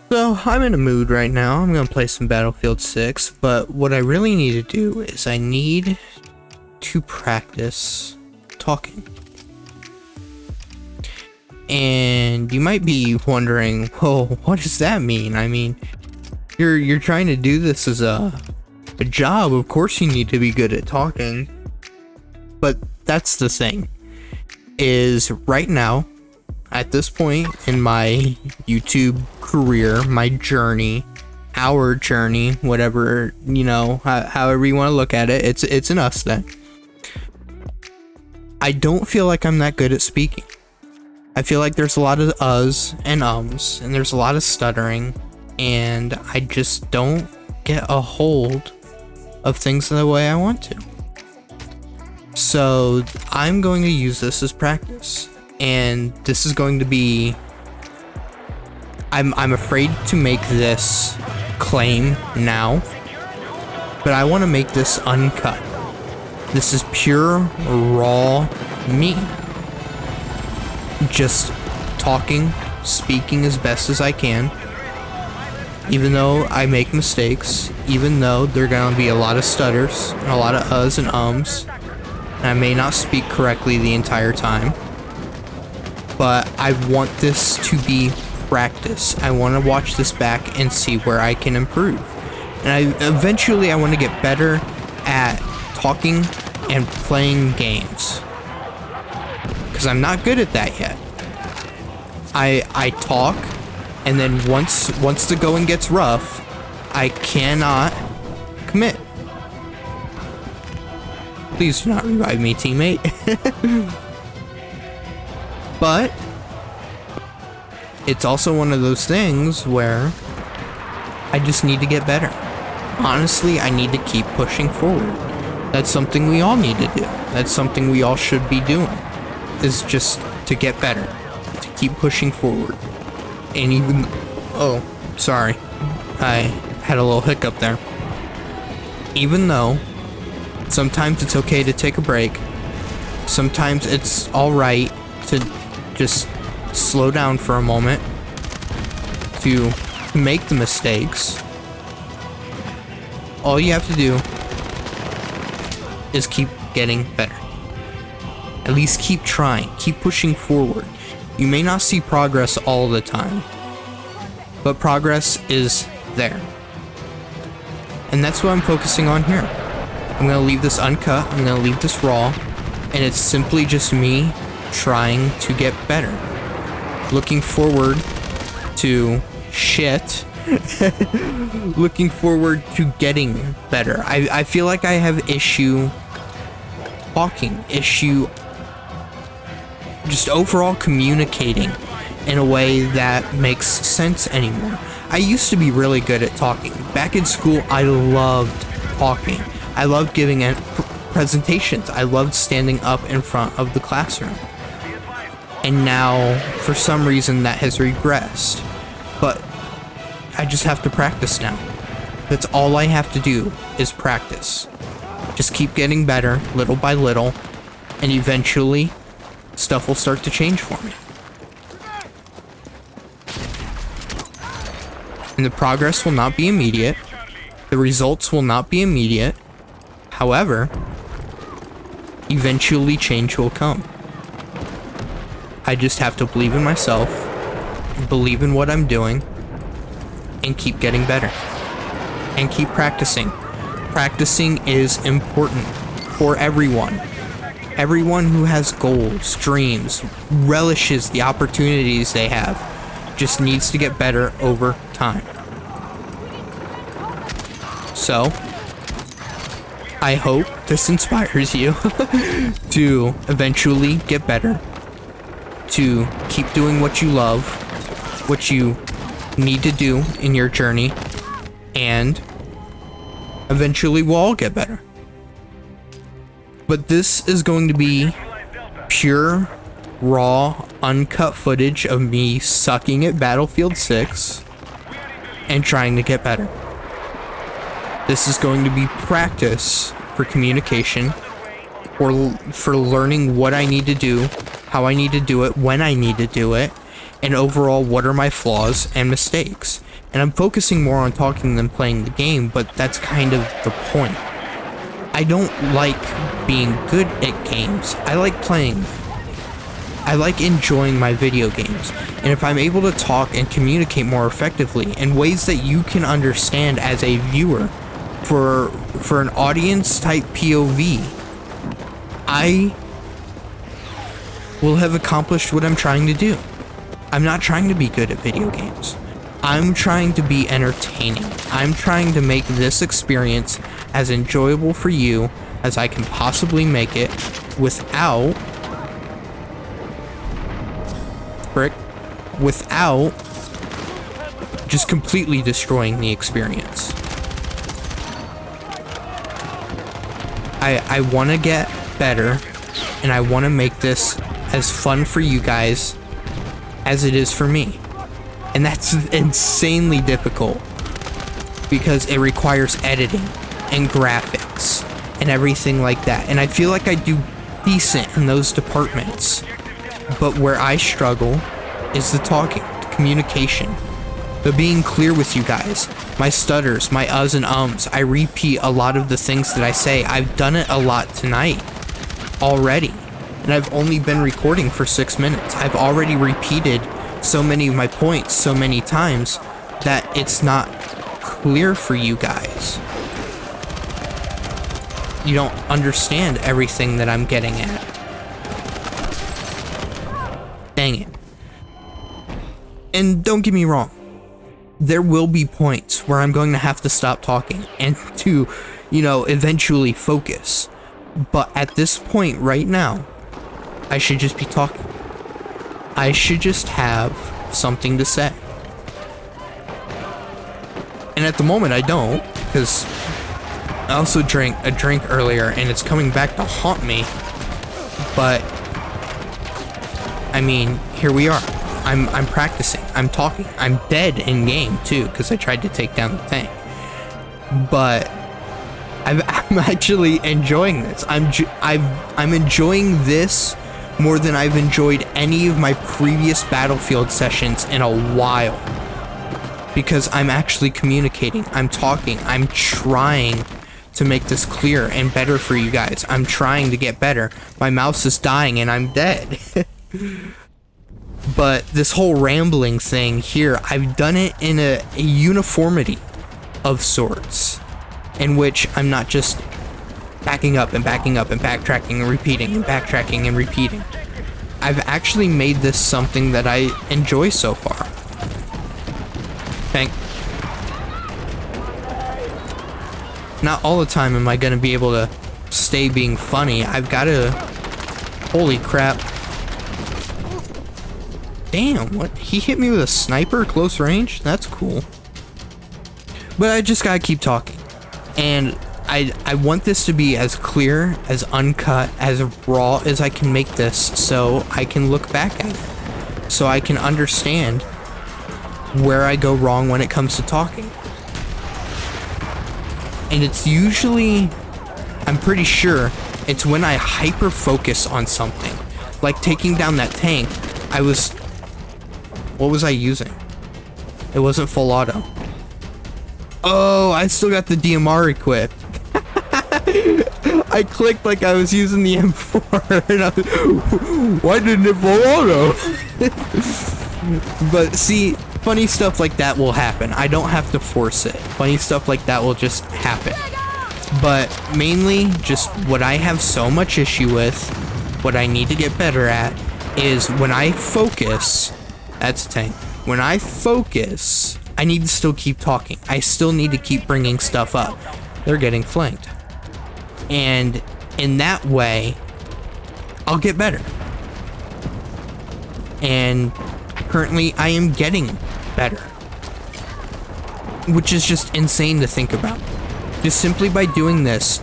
So, I'm in a mood right now. I'm gonna play some Battlefield 6, but what I really need to do is I need to practice talking. And you might be wondering, well, what does that mean? I mean, you're trying to do this as a job. Of course you need to be good at talking. But that's the thing, is right now, at this point in my YouTube career, my journey, our journey, whatever, you know, however you want to look at it, it's an us thing. I don't feel like I'm that good at speaking. I feel like there's a lot of uhs and ums, and there's a lot of stuttering, and I just don't get a hold of things the way I want to. So I'm going to use this as practice, and this is going to be, I'm afraid to make this claim now, but I want to make this uncut. This is pure, raw me. Just talking, speaking as best as I can, even though I make mistakes, even though there are going to be a lot of stutters, and a lot of uhs and ums, and I may not speak correctly the entire time, but I want this to be practice. I want to watch this back and see where I can improve. And eventually I want to get better at talking and playing games, because I'm not good at that yet. I talk, and then once the going gets rough, I cannot commit. Please do not revive me, teammate. But it's also one of those things where I just need to get better. Honestly, I need to keep pushing forward. That's something we all need to do. That's something we all should be doing, is just to get better, to keep pushing forward. And even, oh, sorry, I had a little hiccup there. Even though sometimes it's okay to take a break, sometimes it's alright to just slow down for a moment, to make the mistakes. All you have to do is keep getting better. At least keep trying, keep pushing forward. You may not see progress all the time, but progress is there. And that's what I'm focusing on here. I'm gonna leave this uncut, I'm gonna leave this raw, and it's simply just me trying to get better. Looking forward to shit. Looking forward to getting better. I feel like I have issue talking, issue just overall communicating in a way that makes sense anymore. I used to be really good at talking. Back in school, I loved talking. I loved giving presentations. I loved standing up in front of the classroom. And now, for some reason, that has regressed. But I just have to practice now. That's all I have to do, is practice. Just keep getting better, little by little, and eventually, stuff will start to change for me. And the progress will not be immediate. The results will not be immediate. However, eventually change will come. I just have to believe in myself, believe in what I'm doing, and keep getting better. And keep practicing. Practicing is important for everyone. Everyone who has goals, dreams, relishes the opportunities they have, just needs to get better over time. So, I hope this inspires you to eventually get better, to keep doing what you love, what you need to do in your journey, and eventually we'll all get better. But this is going to be pure, raw, uncut footage of me sucking at Battlefield 6 and trying to get better. This is going to be practice for communication, or for learning what I need to do, how I need to do it, when I need to do it, and overall what are my flaws and mistakes. And I'm focusing more on talking than playing the game, but that's kind of the point. I don't like being good at games. I like playing. I like enjoying my video games. And if I'm able to talk and communicate more effectively in ways that you can understand as a viewer for an audience type POV, I will have accomplished what I'm trying to do. I'm not trying to be good at video games. I'm trying to be entertaining. I'm trying to make this experience as enjoyable for you as I can possibly make it without just completely destroying the experience. I want to get better, and I want to make this as fun for you guys as it is for me. And that's insanely difficult because it requires editing and graphics and everything like that. And I feel like I do decent in those departments. But where I struggle is the talking, the communication, the being clear with you guys. My stutters, my uhs and ums. I repeat a lot of the things that I say. I've done it a lot tonight already. And I've only been recording for 6 minutes. I've already repeated so many of my points so many times that it's not clear for you guys. You don't understand everything that I'm getting at. Dang it. And don't get me wrong, there will be points where I'm going to have to stop talking and to, eventually focus. But at this point right now, I should just be talking. I should just have something to say. And at the moment I don't, because I also drank a drink earlier and it's coming back to haunt me. But I mean, here we are. I'm practicing. I'm talking. I'm dead in game too, because I tried to take down the tank. But I'm actually enjoying this. I'm enjoying this more than I've enjoyed any of my previous Battlefield sessions in a while. Because I'm actually communicating. I'm talking. I'm trying to make this clear and better for you guys. I'm trying to get better. My mouse is dying and I'm dead. But this whole rambling thing here, I've done it in a uniformity of sorts, in which I'm not just backing up and backtracking and repeating and backtracking and repeating. I've actually made this something that I enjoy so far. Not all the time am I gonna be able to stay being funny. I've gotta... Holy crap. Damn, what? He hit me with a sniper close range? That's cool. But I just gotta keep talking. And I want this to be as clear, as uncut, as raw as I can make this, so I can look back at it. So I can understand where I go wrong when it comes to talking. And it's usually, I'm pretty sure, it's when I hyper focus on something. Like taking down that tank, what was I using? It wasn't full auto. Oh, I still got the DMR equipped. I clicked like I was using the M4. And why didn't it full auto? But see, funny stuff like that will happen. I don't have to force it. Funny stuff like that will just happen. But mainly, just what I have so much issue with, what I need to get better at, is when I focus... That's a tank. When I focus, I need to still keep talking. I still need to keep bringing stuff up. They're getting flanked. And in that way, I'll get better. And currently, I am getting better. Which is just insane to think about. Just simply by doing this,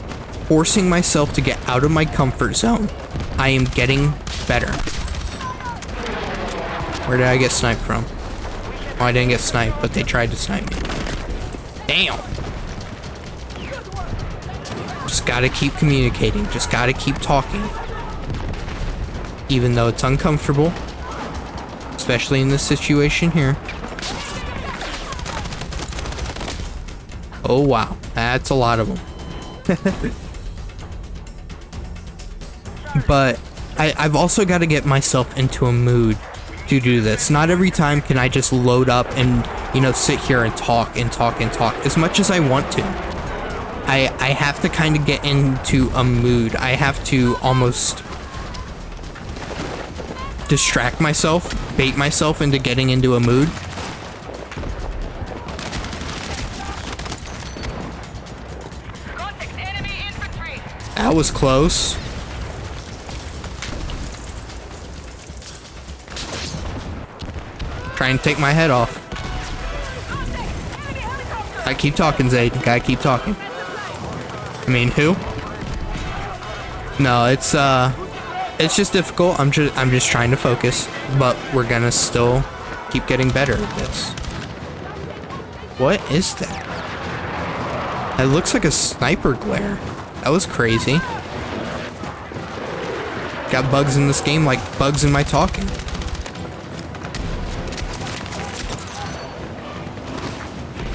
forcing myself to get out of my comfort zone, I am getting better. Where did I get sniped from? Oh, I didn't get sniped, but they tried to snipe me. Damn! Just gotta keep communicating. Just gotta keep talking. Even though it's uncomfortable. especially in this situation here. Oh wow, that's a lot of them. But I've also got to get myself into a mood to do this. Not every time can I just load up and, you know, sit here and talk and talk and talk as much as I want to. I have to kind of get into a mood. I have to almost distract myself, bait myself into getting into a mood. That was close. Try and take my head off. I keep talking, Zayd. Gotta keep talking. I mean, who? No, it's just difficult. I'm just trying to focus, but we're gonna still keep getting better at this. What is that? It looks like a sniper glare. That was crazy. Got bugs in this game like bugs in my talking.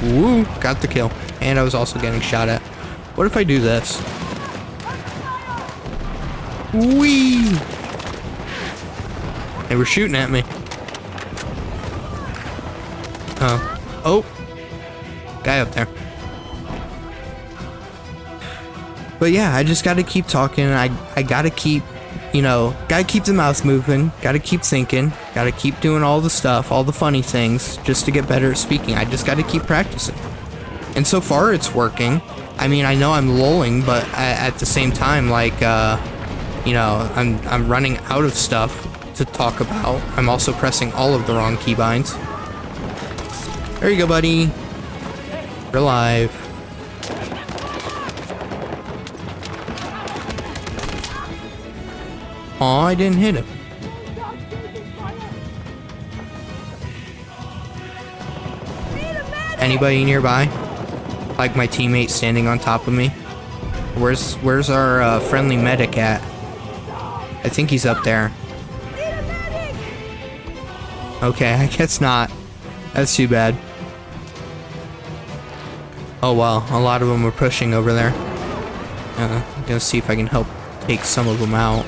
Woo, got the kill. And I was also getting shot at. What if I do this? Whee! They were shooting at me. Oh. Guy up there. But yeah, I just gotta keep talking. I gotta keep, you know, gotta keep the mouth moving. Gotta keep thinking. Gotta keep doing all the stuff, all the funny things, just to get better at speaking. I just gotta keep practicing. And so far, it's working. I mean, I know I'm lulling, but at the same time, like, you know, I'm running out of stuff to talk about. I'm also pressing all of the wrong keybinds. There you go, buddy. You're alive. Aw, I didn't hit him. Anybody nearby? Like my teammate standing on top of me? Where's our friendly medic at? I think he's up there. Okay, I guess not. That's too bad. Oh well, a lot of them are pushing over there. I'm gonna see if I can help take some of them out.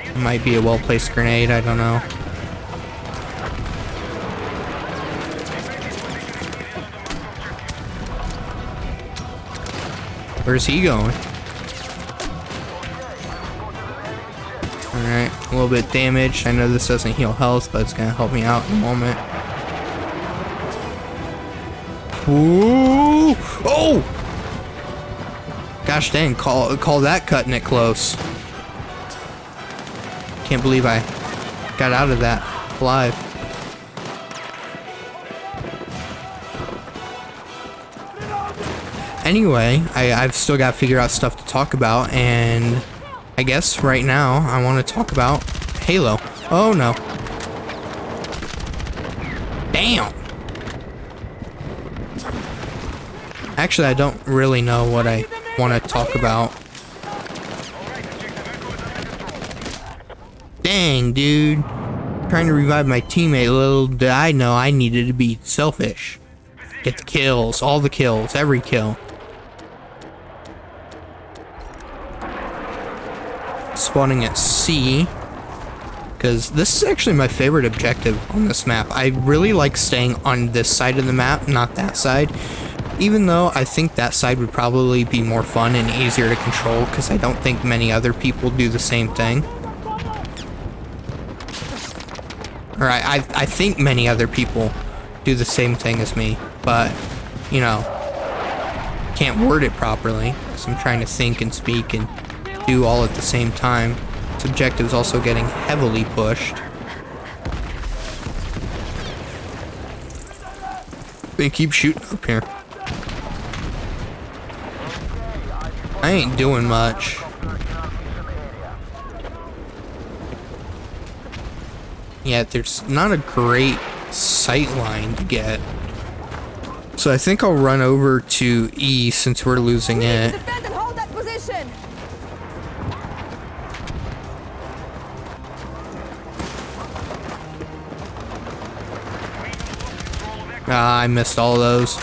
It might be a well-placed grenade, I don't know. Where's he going? Alright, a little bit damaged. I know this doesn't heal health, but it's gonna help me out in a moment. Ooh! Oh! Gosh dang, call that cutting it close. Can't believe I got out of that alive. Anyway, I've still got to figure out stuff to talk about, and I guess right now I want to talk about Halo. Oh no. Damn! Actually, I don't really know what I want to talk about. Dang, dude. Trying to revive my teammate. Little did I know I needed to be selfish. Get the kills. All the kills. Every kill. Spawning at C. Because this is actually my favorite objective on this map. I really like staying on this side of the map, not that side. Even though I think that side would probably be more fun and easier to control, because I don't think many other people do the same thing. Or I think many other people do the same thing as me, but, you know, can't word it properly, because I'm trying to think and speak and do all at the same time. This objective is also getting heavily pushed. They keep shooting up here. I ain't doing much. Yeah, there's not a great sight line to get. So I think I'll run over to E since we're losing it. Defend and hold that position. I missed all of those.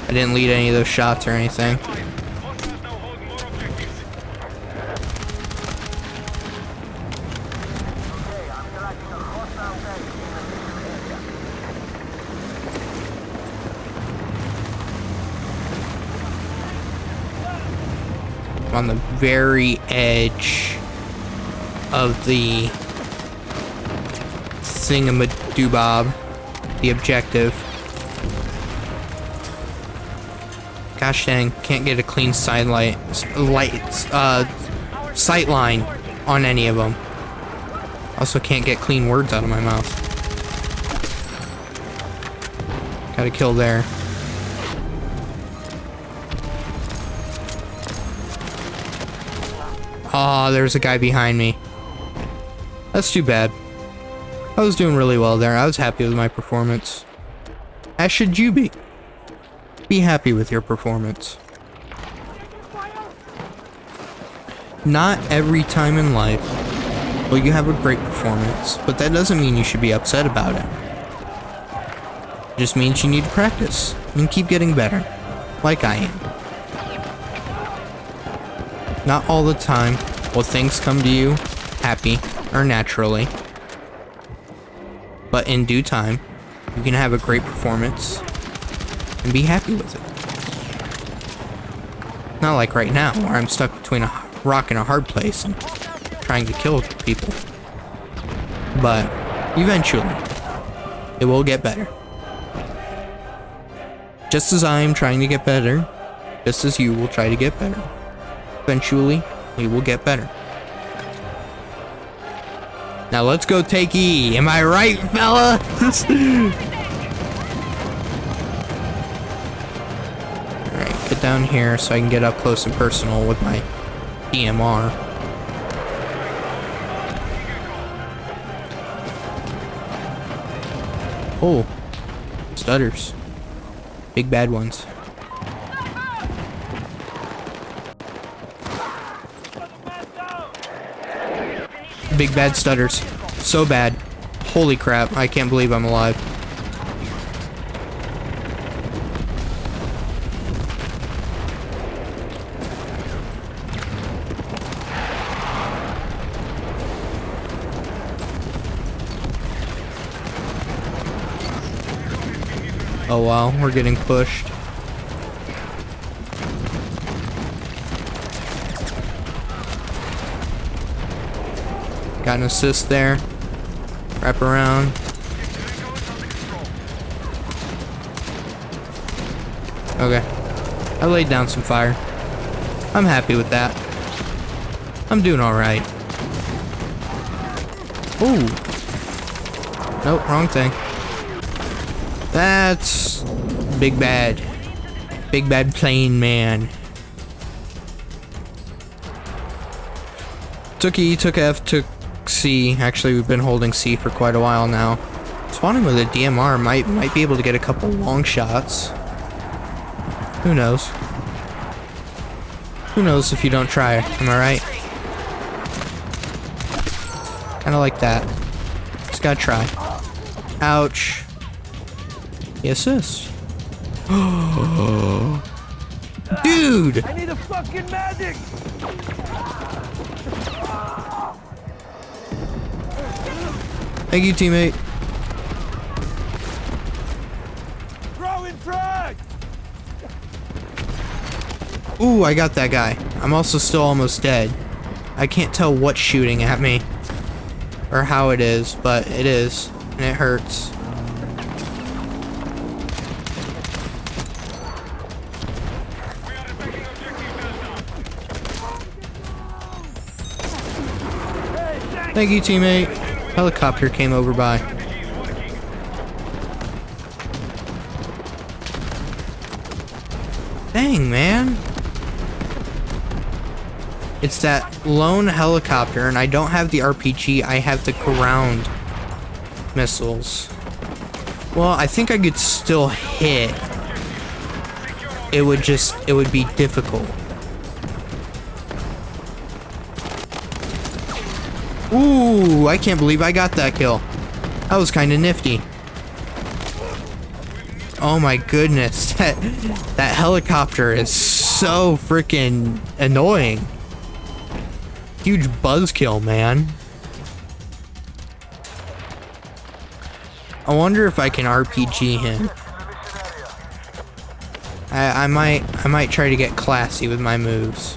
I didn't lead any of those shots or anything. On the very edge of the thingamadobob, the objective. Gosh dang, can't get a clean sight line on any of them. Also can't get clean words out of my mouth. Got a kill there. Oh, there's a guy behind me. That's too bad. I was doing really well there. I was happy with my performance. As should you be. Be happy with your performance. Not every time in life will you have a great performance, but that doesn't mean you should be upset about it. It just means you need to practice and keep getting better, like I am. Not all the time will things come to you happy or naturally, but in due time, you can have a great performance and be happy with it. Not like right now, where I'm stuck between a rock and a hard place and trying to kill people. But eventually, it will get better. Just as I am trying to get better, just as you will try to get better. Eventually, we will get better. Now let's go take E. Am I right, fella? Alright, get down here so I can get up close and personal with my DMR. Oh, stutters. Big bad ones. Big bad stutters. So bad. Holy crap, I can't believe I'm alive. Oh wow, we're getting pushed. Got an assist there. Wrap around. Okay. I laid down some fire. I'm happy with that. I'm doing alright. Ooh. Nope, wrong thing. That's big bad. Big bad plane man. Took E, took F, took C. Actually, we've been holding C for quite a while now. Spawning with a DMR might be able to get a couple long shots. Who knows? Who knows if you don't try? Am I right? Kinda like that. Just gotta try. Ouch. The assist. Dude! I need a fucking magic! Thank you, teammate. Throwing frag! Ooh, I got that guy. I'm also still almost dead. I can't tell what's shooting at me. Or how it is, but it is. And it hurts. Thank you, teammate. Helicopter came over by. Dang, man. It's that lone helicopter, and I don't have the RPG. I have the ground missiles. Well, I think I could still hit. It would be difficult. Ooh, I can't believe I got that kill. That was kind of nifty. Oh my goodness, that helicopter is so freaking annoying. Huge buzzkill, man. I wonder if I can RPG him. I might try to get classy with my moves.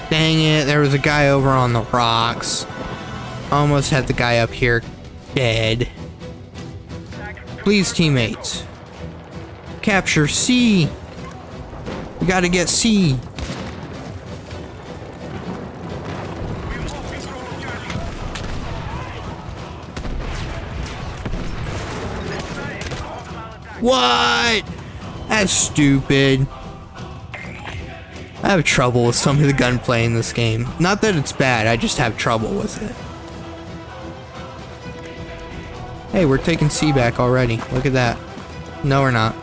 Dang it, there was a guy over on the rocks. Almost had the guy up here dead. Please, teammates. Capture C. We gotta get C. What? That's stupid. I have trouble with some of the gunplay in this game. Not that it's bad, I just have trouble with it. Hey, we're taking C back already. Look at that. No, we're not.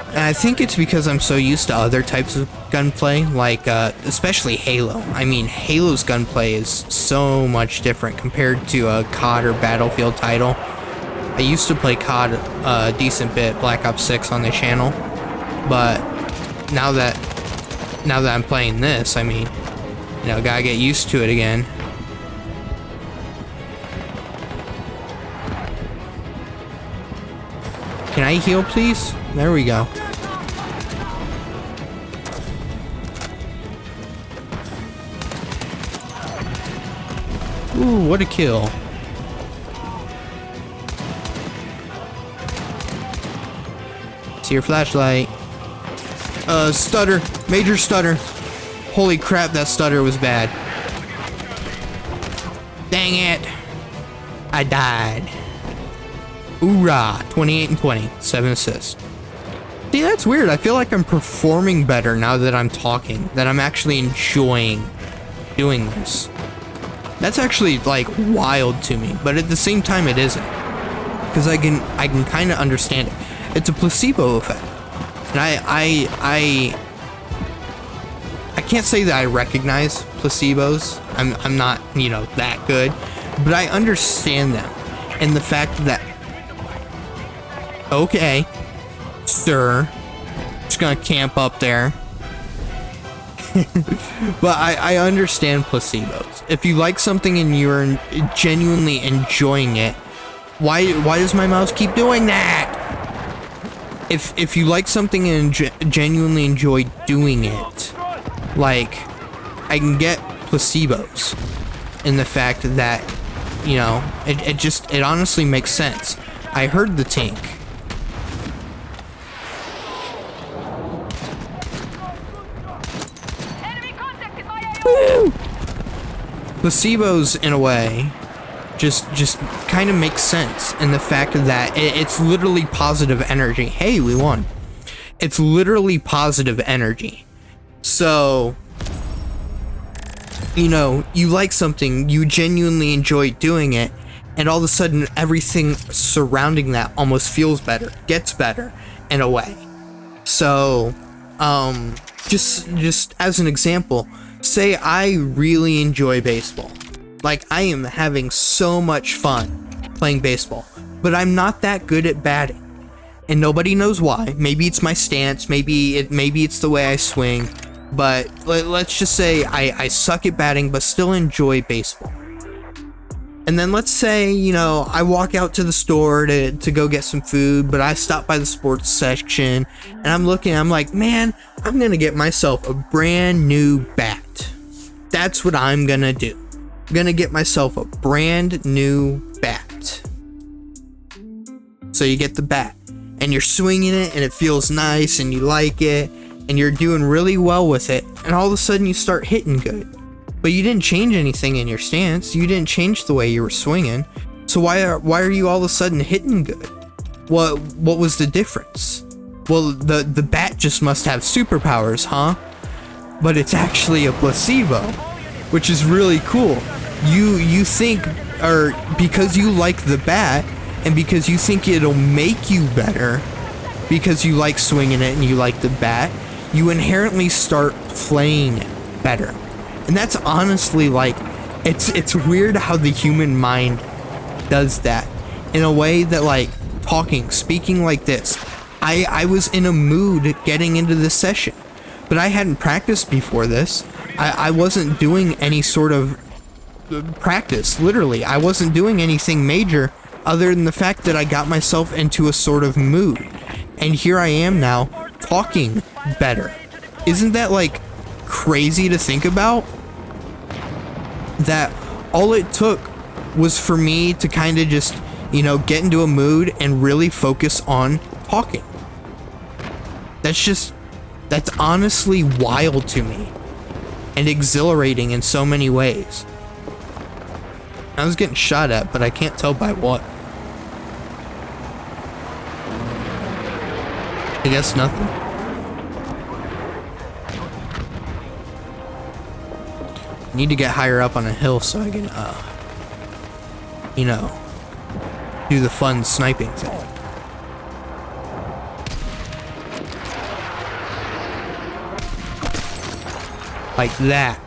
And I think it's because I'm so used to other types of gunplay, like, especially Halo. I mean, Halo's gunplay is so much different compared to a COD or Battlefield title. I used to play COD a decent bit, Black Ops 6 on the channel, but now that I'm playing this, I mean, you know, gotta get used to it again. Can I heal, please? There we go. Ooh, what a kill. See your flashlight. Stutter. Major stutter. Holy crap, that stutter was bad. Dang it. I died. Hoorah. 28 and 20. 7 assists. See, that's weird. I feel like I'm performing better now that I'm talking. That I'm actually enjoying doing this. That's actually, like, wild to me. But at the same time, it isn't. Because I can kind of understand it. It's a placebo effect. And I can't say that I recognize placebos. I'm not, you know, that good. But I understand them. And the fact that... Okay, sir. Just gonna camp up there. But I understand placebos. If you like something and you're genuinely enjoying it, why does my mouse keep doing that? If you like something and genuinely enjoy doing it, like, I can get placebos in the fact that, you know, it honestly makes sense. I heard the tank. Woo! Placebos, in a way, just kind of makes sense in the fact that it's literally positive energy. Hey, we won. It's literally positive energy. So, you know, you like something, you genuinely enjoy doing it, and all of a sudden everything surrounding that almost feels better, gets better in a way. So, just as an example, say I really enjoy baseball. Like, I am having so much fun playing baseball, but I'm not that good at batting. And nobody knows why. Maybe it's my stance, maybe it's the way I swing, but let's just say I suck at batting, but still enjoy baseball. And then let's say, you know, I walk out to the store to go get some food, but I stop by the sports section, and I'm like, man, I'm gonna get myself a brand new bat. That's what I'm gonna do. I'm gonna get myself a brand new bat. So you get the bat, and you're swinging it, and it feels nice, and you like it, and you're doing really well with it, and all of a sudden you start hitting good. But you didn't change anything in your stance. You didn't change the way you were swinging. So why are you all of a sudden hitting good? What was the difference? Well, the bat just must have superpowers, huh? But it's actually a placebo, which is really cool. you think, or because you like the bat, and because you think it'll make you better, because you like swinging it and you like the bat, you inherently start playing it better. And that's honestly like, it's weird how the human mind does that in a way that, like, speaking like this, I was in a mood getting into this session, but I hadn't practiced before this. I wasn't doing any sort of practice, literally. I wasn't doing anything major other than the fact that I got myself into a sort of mood. And here I am now, talking better. Isn't that, like, crazy to think about? That all it took was for me to kind of just, you know, get into a mood and really focus on talking. That's honestly wild to me. And exhilarating in so many ways. I was getting shot at, but I can't tell by what. I guess nothing. I need to get higher up on a hill so I can, you know, do the fun sniping thing. Like that.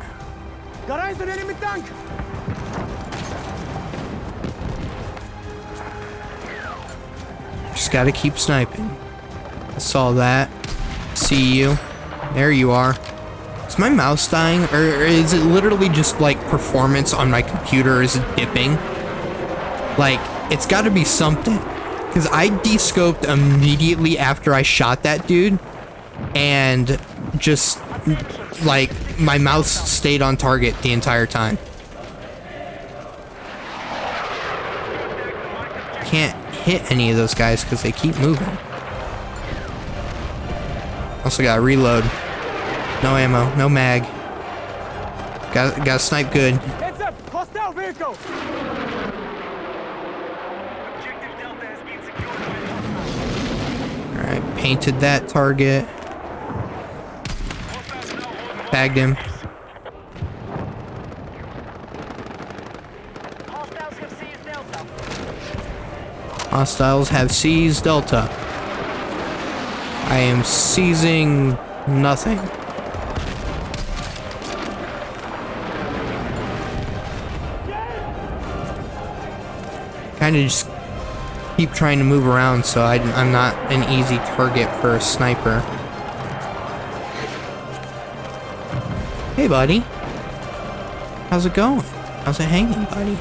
Just gotta keep sniping. I saw that. See you. There you are. Is my mouse dying? Or is it literally just like performance on my computer is dipping? Like, it's gotta be something. Because I de-scoped immediately after I shot that dude. And just, like, my mouse stayed on target the entire time. Can't hit any of those guys because they keep moving. Also gotta reload. No ammo, no mag. Gotta snipe good. Heads up! Hostile vehicle! Alright, painted that target. Bagged him. Hostiles have seized Delta. I am seizing nothing. Kind of just keep trying to move around so I'm not an easy target for a sniper. Hey, buddy. How's it going? How's it hanging, buddy?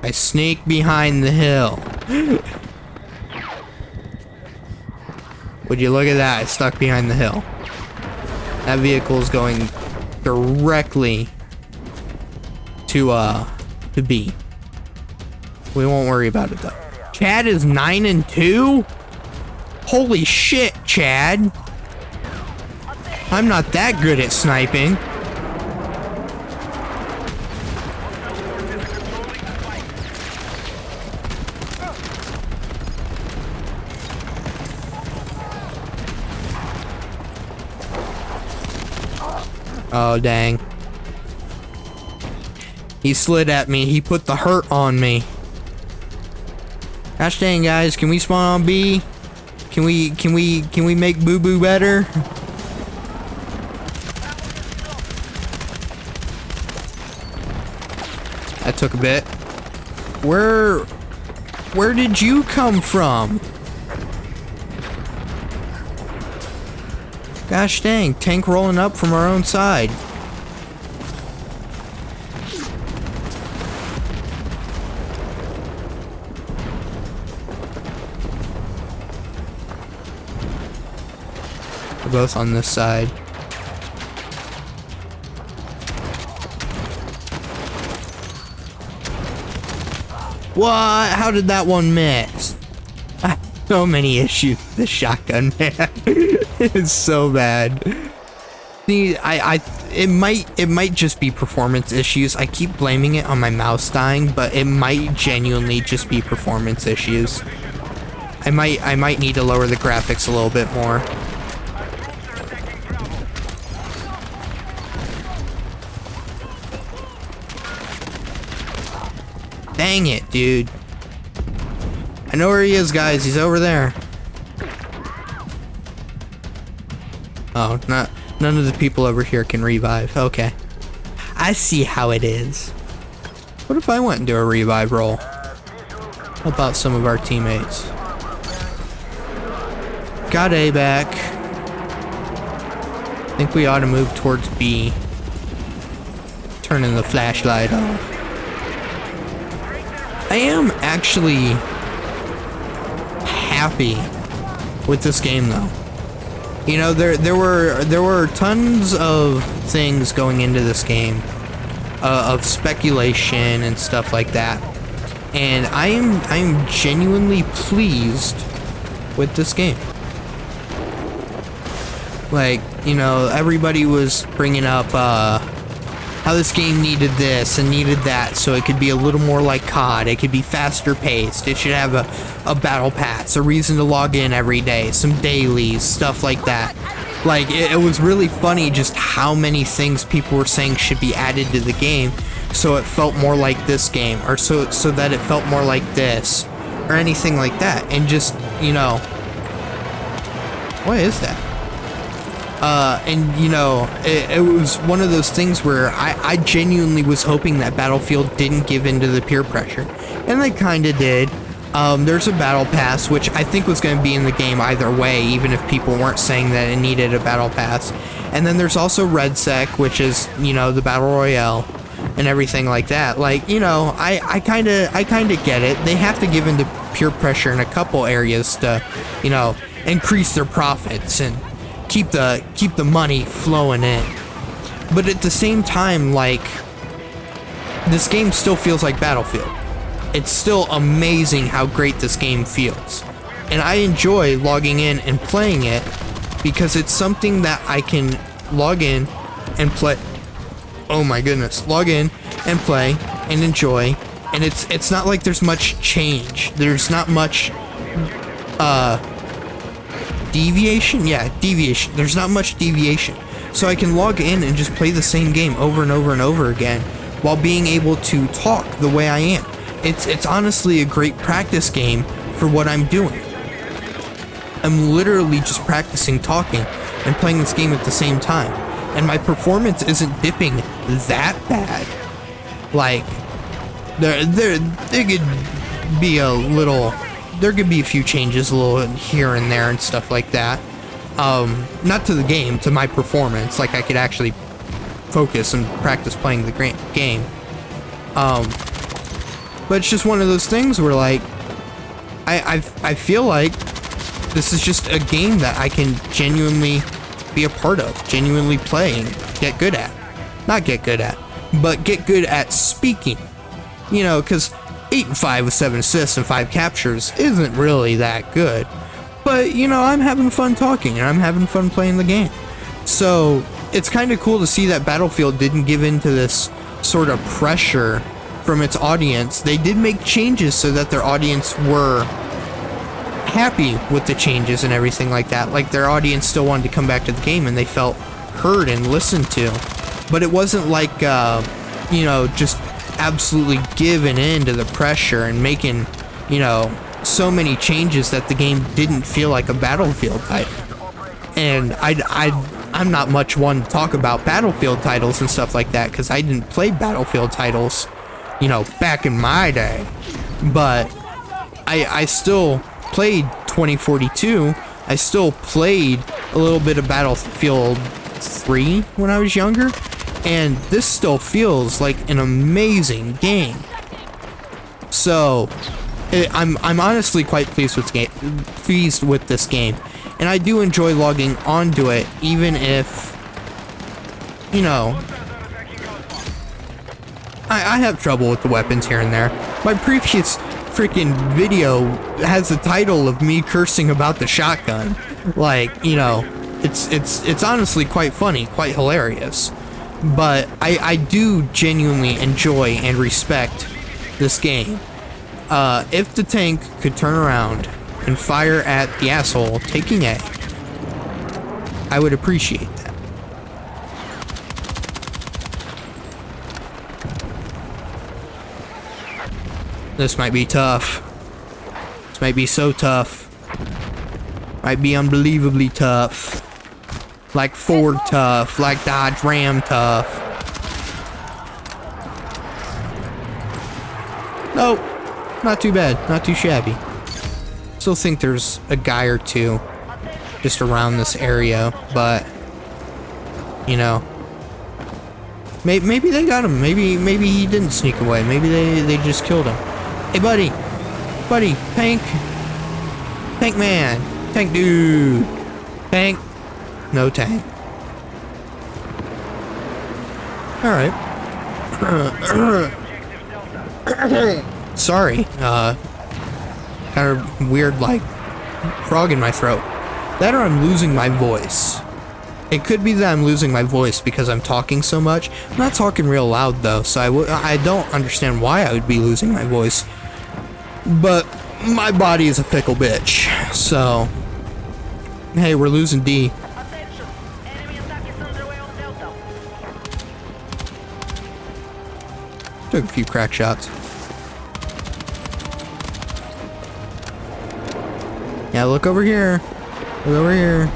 I sneak behind the hill. Would you look at that? I stuck behind the hill. That vehicle is going directly to B. We won't worry about it though. Chad is 9-2? Holy shit, Chad. I'm not that good at sniping. Oh, dang. He slid at me. He put the hurt on me. Gosh dang, guys. Can we spawn on B? Can we make Boo Boo better? That took a bit. Where did you come from? Gosh dang, tank rolling up from our own side. We're both on this side. What? How did that one miss? So many issues with the shotgun, man. It's so bad. See, it might just be performance issues. I keep blaming it on my mouse dying, but it might genuinely just be performance issues. I might need to lower the graphics a little bit more. Dang it, dude. I know where he is, guys. He's over there. Oh, none of the people over here can revive. Okay. I see how it is. What if I went and do a revive roll? How about some of our teammates? Got A back. I think we ought to move towards B. Turning the flashlight off. I am actually happy with this game though. You know, there were tons of things going into this game, of speculation and stuff like that, and I am genuinely pleased with this game. Like, you know, everybody was bringing up how this game needed this and needed that so it could be a little more like COD, it could be faster paced, it should have a battle pass, a reason to log in every day, some dailies, stuff like that. Like, it was really funny just how many things people were saying should be added to the game so it felt more like this game, or so that it felt more like this, or anything like that. And just, you know, what is that? And you know, it was one of those things where I genuinely was hoping that Battlefield didn't give into the peer pressure, and they kinda did. There's a battle pass, which I think was going to be in the game either way, even if people weren't saying that it needed a battle pass. And then there's also RedSec, which is, you know, the battle royale and everything like that. Like, you know, I kind of get it. They have to give into peer pressure in a couple areas to, you know, increase their profits and keep the money flowing in. But at the same time, like, this game still feels like Battlefield. It's still amazing how great this game feels. And I enjoy logging in and playing it because it's something that I can log in and play. Oh my goodness. Log in and play and enjoy. And it's not like there's much change. There's not much deviation? Yeah, deviation. There's not much deviation. So I can log in and just play the same game over and over and over again while being able to talk the way I am. It's honestly a great practice game for what I'm doing. I'm literally just practicing talking and playing this game at the same time. And my performance isn't dipping that bad. Like, there could be a little... There could be a few changes a little here and there and stuff like that. Not to the game, to my performance. Like, I could actually focus and practice playing the game. But it's just one of those things where, like, I feel like this is just a game that I can genuinely be a part of, genuinely play and get good at. Not get good at, but get good at speaking. You know, because 8 and 5 with 7 assists and 5 captures isn't really that good. But, you know, I'm having fun talking and I'm having fun playing the game. So, it's kind of cool to see that Battlefield didn't give into this sort of pressure from its audience. They did make changes so that their audience were happy with the changes and everything like that. Like, their audience still wanted to come back to the game and they felt heard and listened to. But it wasn't like, you know, just absolutely giving in to the pressure and making, you know, so many changes that the game didn't feel like a Battlefield title. And I'm not much one to talk about Battlefield titles and stuff like that because I didn't play Battlefield titles, you know, back in my day. But I still played 2042. I still played a little bit of Battlefield 3 when I was younger. And this still feels like an amazing game. So, I'm honestly quite pleased with this game. And I do enjoy logging onto it, even if, you know, I have trouble with the weapons here and there. My previous freaking video has the title of me cursing about the shotgun. Like, you know, it's honestly quite funny, quite hilarious. But I do genuinely enjoy and respect this game. If the tank could turn around and fire at the asshole taking A, I would appreciate that. This might be tough. This might be so tough. Might be unbelievably tough. Like Ford tough. Like Dodge Ram tough. Nope. Not too bad. Not too shabby. Still think there's a guy or two just around this area, but you know, maybe they got him. Maybe he didn't sneak away. Maybe they just killed him. Hey, buddy, tank man, tank dude, tank, no tank. All right. Sorry. Kind of weird, like frog in my throat. That or I'm losing my voice. It could be that I'm losing my voice because I'm talking so much. I'm not talking real loud though, so I don't understand why I would be losing my voice. But my body is a fickle bitch, so hey, we're losing D. Took a few crack shots. Yeah, look over here. Look over here.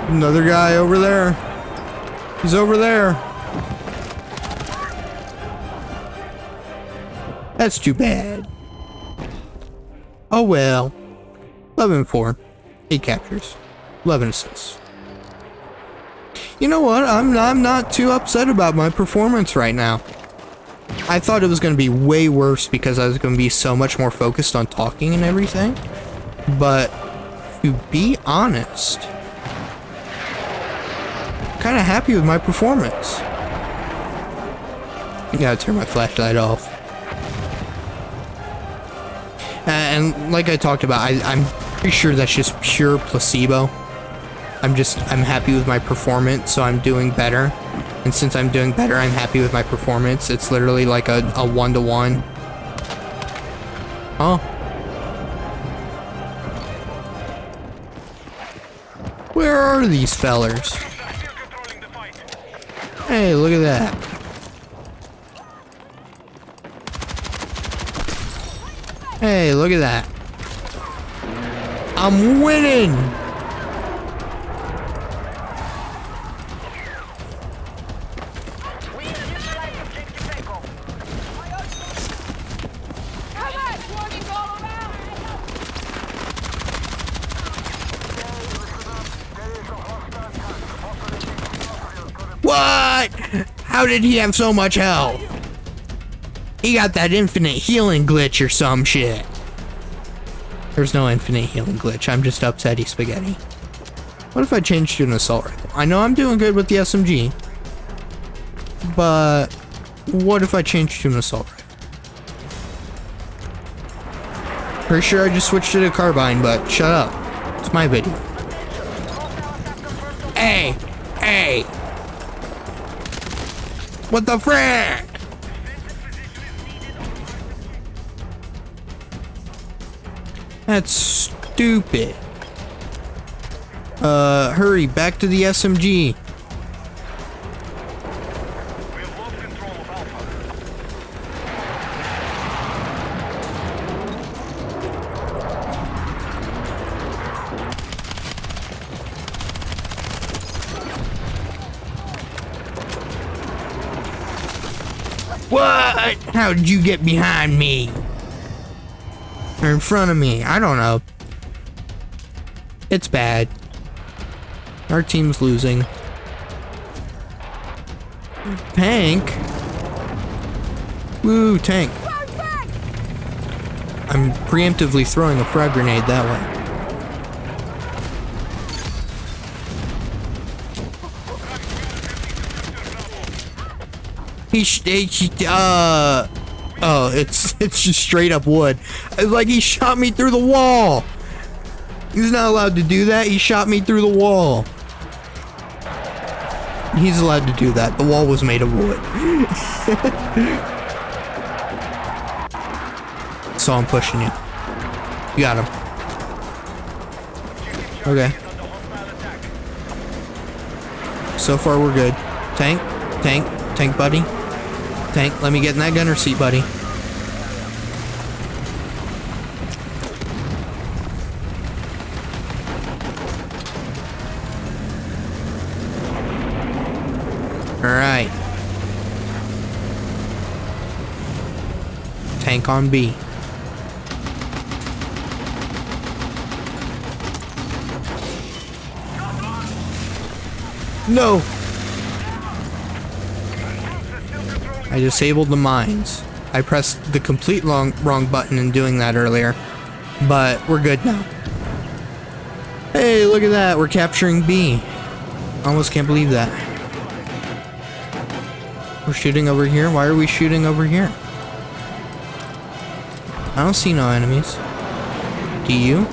Another guy over there. He's over there. That's too bad. Oh well. 11-4. 8 captures. 11 assists. You know what? I'm not too upset about my performance right now. I thought it was going to be way worse because I was going to be so much more focused on talking and everything. But to be honest, kind of happy with my performance. Gotta turn my flashlight off. And like I talked about, I'm pretty sure that's just pure placebo. I'm happy with my performance, so I'm doing better. And since I'm doing better, I'm happy with my performance. It's literally like a 1-to-1. Oh. Where are these fellers? Hey, look at that. Hey, look at that. I'm winning! What? How did he have so much health? He got that infinite healing glitch or some shit. There's no infinite healing glitch. I'm just upsetty spaghetti. What if I change to an assault rifle? I know I'm doing good with the SMG, but what if I change to an assault rifle? Pretty sure I just switched to a carbine, but shut up. It's my video. Hey! Hey! What the frick? That's stupid. Hurry, back to the SMG. What? How did you get behind me? Or in front of me? I don't know. It's bad. Our team's losing. Tank? Woo, tank. I'm preemptively throwing a frag grenade that way. Oh, it's just straight up wood. Like he shot me through the wall. He's not allowed to do that. He shot me through the wall. He's allowed to do that. The wall was made of wood. So I'm pushing you. You got him. Okay. So far we're good. Tank, tank, tank, buddy. Tank, let me get in that gunner seat, buddy. Alright. Tank on B. No! I disabled the mines. I pressed the complete wrong button in doing that earlier. But we're good now. Hey, look at that. We're capturing B. Almost can't believe that. We're shooting over here. Why are we shooting over here? I don't see no enemies. Do you?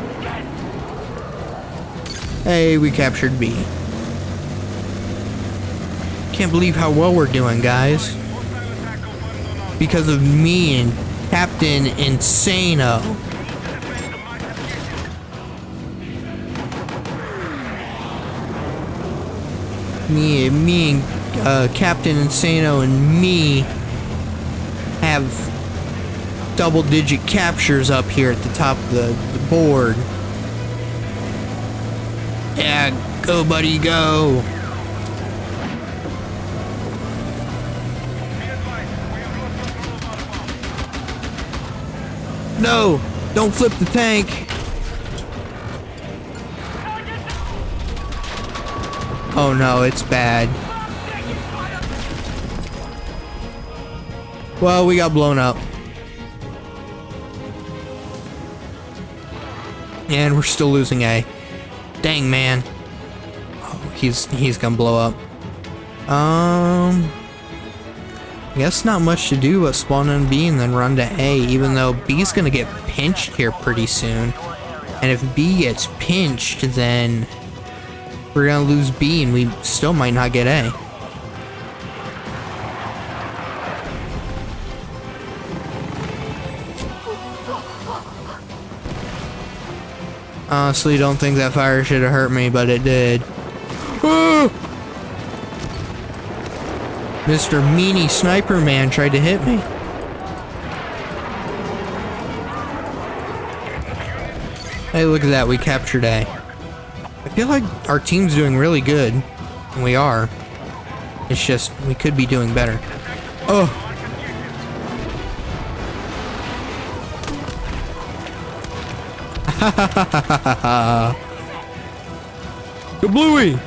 Hey, we captured B. Can't believe how well we're doing, guys. Because of me and Captain Insano. Me and Captain Insano and me have double-digit captures up here at the top of the board. Yeah, go, buddy, go. No! Don't flip the tank! Oh no, it's bad. Well, we got blown up. And we're still losing A. Dang, man. Oh, he's gonna blow up. I guess not much to do but spawn in B and then run to A, even though B's gonna get pinched here pretty soon. And if B gets pinched, then we're gonna lose B and we still might not get A. Honestly, don't think that fire should have hurt me, but it did. Ah! Mr. Meanie Sniper Man tried to hit me. Hey, look at that. We captured A. I feel like our team's doing really good. And we are. It's just, we could be doing better. Oh! Ha ha ha ha ha ha! Go Bluey!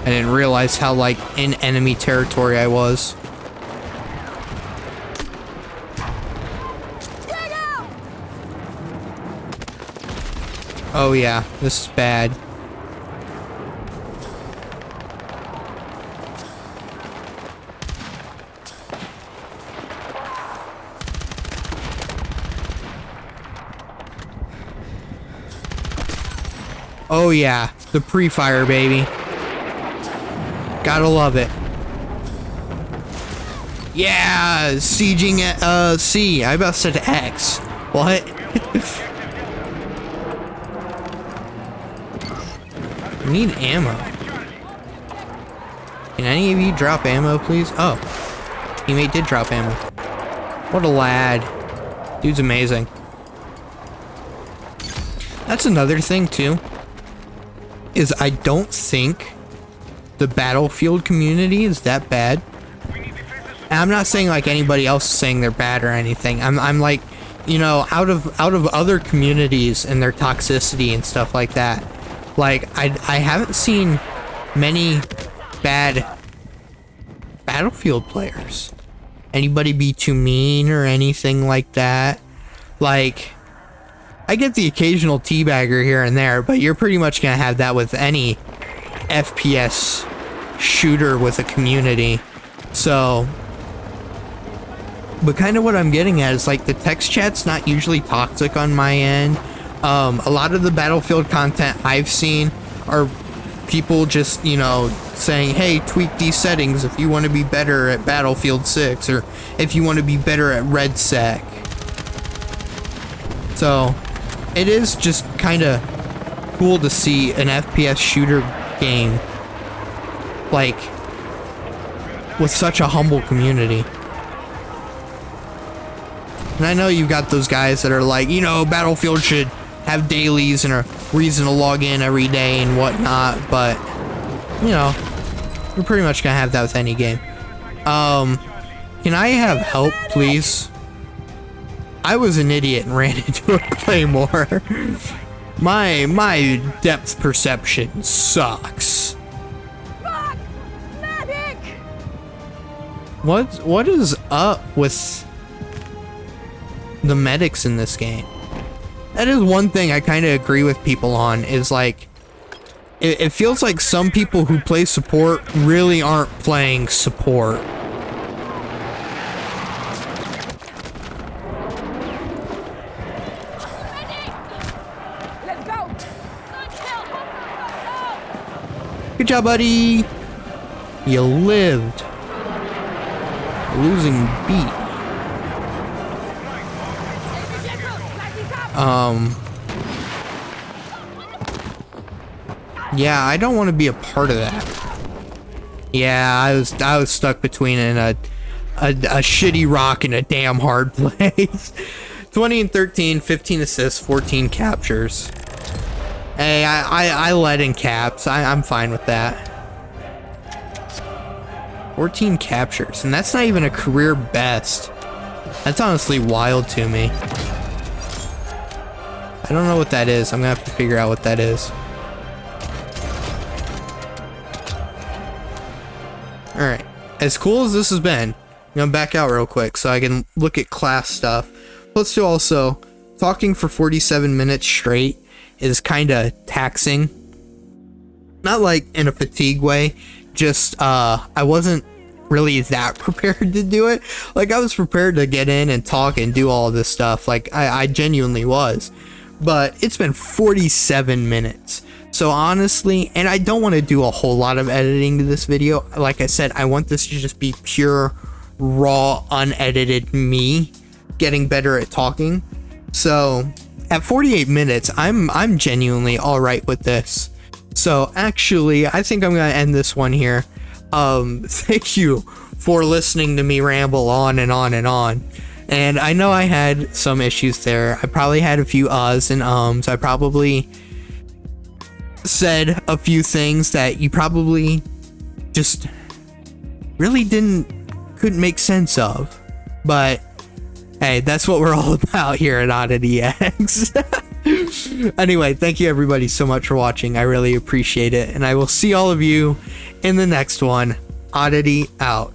I didn't realize how, like, in enemy territory I was. Oh yeah, this is bad. Oh yeah, the pre-fire, baby. Gotta love it. Yeah, sieging at C. I about said X. What? I need ammo. Can any of you drop ammo, please? Oh, teammate did drop ammo. What a lad. Dude's amazing. That's another thing too. Is I don't think the Battlefield community is that bad. And I'm not saying like anybody else is saying they're bad or anything. I'm like, you know, out of other communities and their toxicity and stuff like that. Like I haven't seen many bad Battlefield players. Anybody be too mean or anything like that. Like, I get the occasional teabagger here and there, but you're pretty much gonna have that with any FPS shooter with a community. So But kind of what I'm getting at is like the text chat's not usually toxic on my end. A lot of the Battlefield content I've seen are people just, you know, saying, hey, tweak these settings if you want to be better at Battlefield 6 or if you want to be better at Red Sec. So it is just kind of cool to see an FPS shooter game like with such a humble community. And I know you've got those guys that are like, you know, Battlefield should have dailies and a reason to log in every day and whatnot, but you know, you're pretty much gonna have that with any game. Can I have help, please? I was an idiot and ran into a claymore. My depth perception sucks. Fuck! Medic! What is up with the medics in this game? That is one thing I kind of agree with people on, is like it feels like some people who play support really aren't playing support. Let's go! Good job, buddy. You lived. Losing beat. Yeah, I don't want to be a part of that. Yeah, I was stuck between a shitty rock and a damn hard place. 20 and 13, 15 assists, 14 captures. Hey, I led in caps. I'm fine with that. 14 captures, and that's not even a career best. That's honestly wild to me. I don't know what that is. I'm gonna have to figure out what that is. Alright, as cool as this has been, I'm gonna back out real quick so I can look at class stuff. Let's do also, talking for 47 minutes straight is kinda taxing. Not like in a fatigue way, just I wasn't really that prepared to do it. Like, I was prepared to get in and talk and do all this stuff, like I genuinely was. But it's been 47 minutes. So honestly, and I don't want to do a whole lot of editing to this video. Like I said, I want this to just be pure, raw, unedited me getting better at talking. So at 48 minutes, I'm genuinely all right with this. So actually, I think I'm gonna end this one here. Thank you for listening to me ramble on and on and on. And I know I had some issues there. I probably had a few uhs and ums. I probably said a few things that you probably just really couldn't make sense of. But hey, that's what we're all about here at Oddity X. Anyway, thank you everybody so much for watching. I really appreciate it. And I will see all of you in the next one. Oddity out.